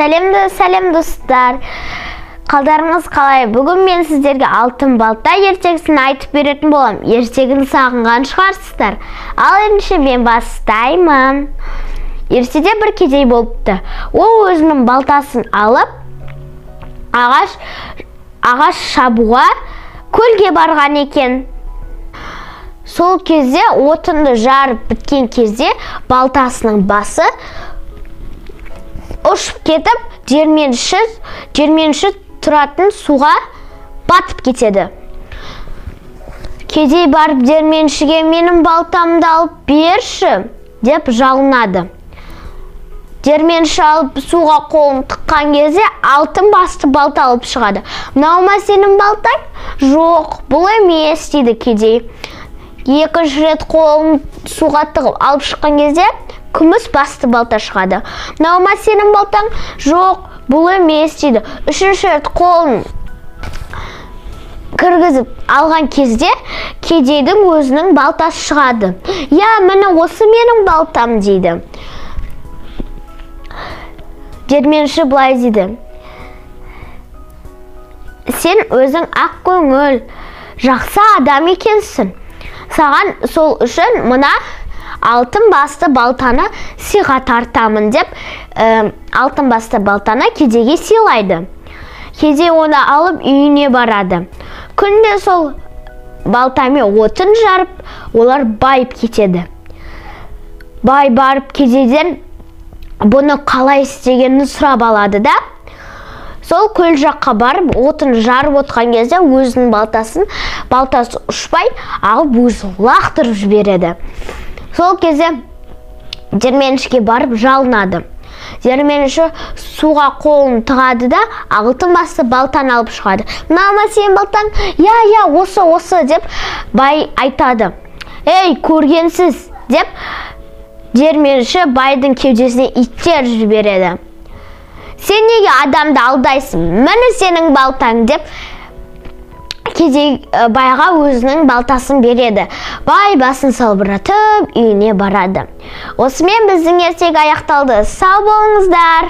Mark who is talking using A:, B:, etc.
A: Сәлем достар. Қалдарыңыз қалай? Бүгін мен сіздерге алтын балта ертегісін айтып беретін боламын. Ертегіні сағынған шығарсыздар. Ал ендеше мен бастаймын. Ертеде бір кедей болыпты. Ол өзінің балтасын алып, ағаш шабуға көлге барған екен. Сол кезде отынды жарып біткен кезде балтасының басы ұшып кетіп, жерменші тұратын суға батып кетеді. Кедей барып жерменшіге менің балтамды алып берші деп жалынады. Жерменші алып суға қолын тыққан кезде алтын басты балта алып шығады. Мынау ма сенің балтаң? Жоқ, бұл емес дейді кедей. Екінші рет қолын суға тығып алып шыққан кезде күміс басты балта шығады. Мынау ма сенің балтаң? Жоқ, бұл емес дейді. Үшінші рет қолын кіргізіп алған кезде кедейдің өзінің балтасы шығады. Я, міне осы менің балтам дейді. Жерменші былай дейді. Сен өзің ақ көңіл, жақсы адам екенсің. Саған сол үшін мына алтын басты балтаны сыйға тартамын деп, алтын басты балтаны кедейге сыйлайды. Кедей оны алып үйіне барады. Күнде сол балтамен отын жарып, олар байып кетеді. Бай барып кедейден бұны қалай істегенін сұрап алады да, сол көл жаққа барып отын жарып отқан кезде өзінің балтасы ұшпай алып өзі лақтырып жібереді. Сол кезде жерменшіге барып жалынады. Жерменші суға қолын тығады да алтын басты балтаны алып шығады. Мынау ма сенің балтаң? Я, осы деп бай айтады. Ей, көргенсіз деп жерменші байдың кеудесіне иттер жібереді. Сен неге адамды алдайсың? Міне сенің балтаң деп кедей байға өзінің балтасын береді. Бай басын салбыратып үйіне барады. Осымен біздің ертегі аяқталды. Сау болыңыздар.